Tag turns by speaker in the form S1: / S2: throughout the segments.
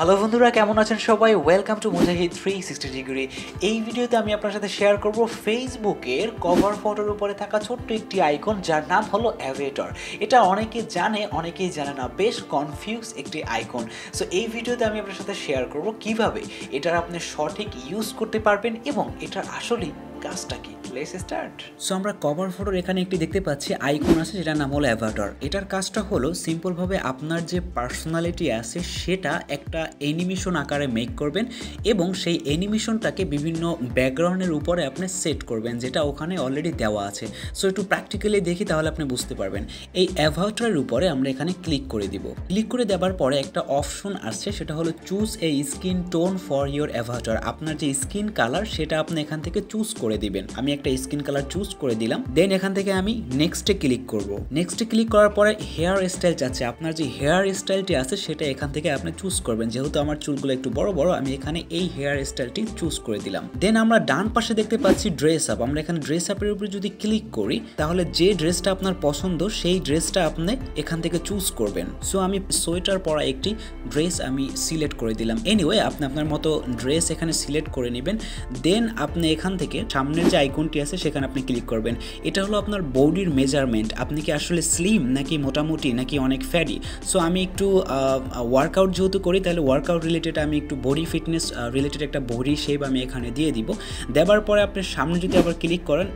S1: Hello বন্ধুরা, কেমন আছেন সবাই? Welcome to Mujahid360 degree. এই ভিডিওতে আমি আপনার সাথে শেয়ার করব ফেসবুকের কভার ফটোর উপরে থাকা ছোট্ট একটি আইকন, যার নাম হলো অ্যাভেটর। এটা অনেকে জানে, অনেকেই জানে না, বেশ কনফিউজ একটি আইকন। সো এই ভিডিওতে আমি আপনার সাথে শেয়ার করব কিভাবে এটার আপনি সঠিক ইউজ করতে পারবেন এবং এটার আসলেই কাজটা কি। Let's start. সো আমরা কভার ফটোর এখানে একটি দেখতে পাচ্ছি আইকন আছে, যেটার নাম হলো অ্যাভাটার। এটার কাজটা হলো সিম্পলভাবে আপনার যে পার্সোনালিটি আছে সেটা একটা অ্যানিমেশন আকারে মেক করবেন এবং সেই অ্যানিমেশনটাকে বিভিন্ন ব্যাকগ্রাউন্ডের উপরে আপনি সেট করবেন, যেটা ওখানে অলরেডি দেওয়া আছে। সো একটু প্র্যাকটিক্যালি দেখি, তাহলে আপনি বুঝতে পারবেন। এই অ্যাভাটারের উপরে আমরা এখানে ক্লিক করে দিব। ক্লিক করে দেওয়ার পরে একটা অপশন আসছে, সেটা হলো choose a skin tone for your Avatar. আপনার যে স্কিন কালার সেটা আপনি এখান থেকে চুজ করে দিবেন। আমি একটা স্কিন কালার চুজ করে দিলাম। দেন এখান থেকে আমি নেক্সটে ক্লিক করব। নেক্সটে ক্লিক করার পরে হেয়ার স্টাইল চাচ্ছে। আপনার যে হেয়ার স্টাইলটি আছে সেটা এখান থেকে আপনি চুজ করবেন। যেহেতু আমার চুলগুলো একটু বড় বড়, আমি এখানে এই হেয়ার স্টাইলটি চুজ করে দিলাম। দেন আমরা ডান পাশে দেখতে পাচ্ছি ড্রেস আপ। আমরা এখানে ড্রেস আপের উপরে যদি ক্লিক করি, তাহলে যে ড্রেসটা আপনার পছন্দ সেই ড্রেসটা আপনি এখান থেকে চুজ করবেন। সো আমি সোয়েটার পরা একটি ড্রেস আমি সিলেক্ট করে দিলাম। এনিওয়ে, আপনি আপনার মতো ড্রেস এখানে সিলেক্ট করে নেবেন। দেন আপনি এখান থেকে সামনের যে আইকনটি আছে সেখানে আপনি ক্লিক করবেন। এটা হলো আপনার বডির মেজারমেন্ট। আপনি কি আসলে স্লিম নাকি মোটামুটি নাকি অনেক ফ্যাটি। সো আমি একটু ওয়ার্কআউট যেহেতু করি, তাহলে ওয়ার্কআউট রিলেটেড আমি একটু বডি ফিটনেস রিলেটেড একটা বডি শেপ আমি এখানে দিয়ে দিব। দেওয়ার পরে আপনি সামনে যদি আবার ক্লিক করেন,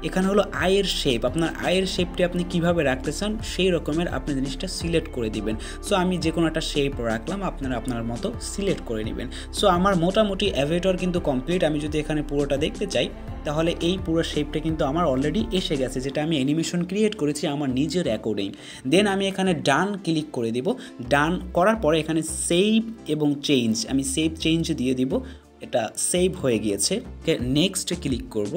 S1: এখানে হলো আয়ের শেপ। আপনার আয়ের শেপটি আপনি কিভাবে রাখতে চান সেই রকমের আপনি জিনিসটা সিলেক্ট করে দিবেন। সো আমি যে কোনো একটা শেপ রাখলাম, আপনারা আপনার মতো সিলেক্ট করে নেবেন। সো আমার মোটামুটি অ্যাভেটর কিন্তু কমপ্লিট। আমি যদি এখানে পুরোটা দেখতে চাই, তাহলে এই পুরো শেপটা কিন্তু আমার অলরেডি এসে গেছে, যেটা আমি অ্যানিমেশন ক্রিয়েট করেছি আমার নিজের অ্যাকর্ডিং। দেন আমি এখানে ডান ক্লিক করে দিব। ডান করার পরে এখানে সেভ এবং চেঞ্জ, আমি সেভ চেঞ্জ দিয়ে দিব। এটা সেভ হয়ে গিয়েছে। নেক্সটে ক্লিক করব।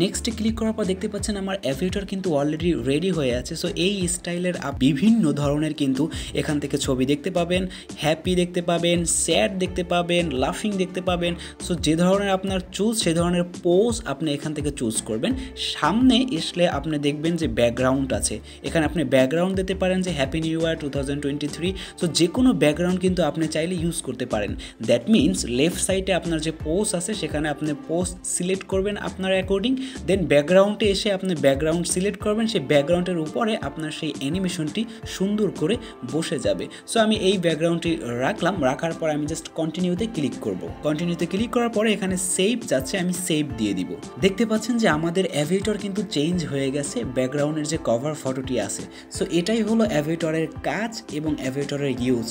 S1: নেক্সটে ক্লিক করার পর দেখতে পাচ্ছেন আমার অ্যাভেটর কিন্তু অলরেডি রেডি হয়ে আছে। সো এই স্টাইলের বিভিন্ন ধরনের কিন্তু এখান থেকে ছবি দেখতে পাবেন, হ্যাপি দেখতে পাবেন, স্যাড দেখতে পাবেন, লাফিং দেখতে পাবেন। সো যে ধরনের আপনার চুজ, সে ধরনের পোজ আপনি এখান থেকে চুজ করবেন। সামনে আসলে আপনি দেখবেন যে ব্যাকগ্রাউন্ড আছে, এখানে আপনি ব্যাকগ্রাউন্ড দিতে পারেন যে হ্যাপি নিউ ইয়ার 2023। সো যে কোনো ব্যাকগ্রাউন্ড কিন্তু আপনি চাইলে ইউজ করতে পারেন। দ্যাট মিনস লেফট সাইডে আপনার যে পোস্ট আছে সেখানে আপনি পোস্ট সিলেক্ট করবেন আপনার অ্যাকর্ডিং। দেন ব্যাকগ্রাউন্ডে এসে আপনি ব্যাকগ্রাউন্ড সিলেক্ট করবেন। সেই ব্যাকগ্রাউন্ডের উপরে আপনার সেই অ্যানিমেশনটি সুন্দর করে বসে যাবে। সো আমি এই ব্যাকগ্রাউন্ডটি রাখলাম। রাখার পর আমি জাস্ট কন্টিনিউতে ক্লিক করব। কন্টিনিউতে ক্লিক করার পরে এখানে সেভ যাচ্ছে, আমি সেভ দিয়ে দিব। দেখতে পাচ্ছেন যে আমাদের অ্যাভেটর কিন্তু চেঞ্জ হয়ে গেছে, ব্যাকগ্রাউন্ডের যে কভার ফটোটি আছে। সো এটাই হলো অ্যাভেটরের কাজ এবং অ্যাভেটরের ইউজ।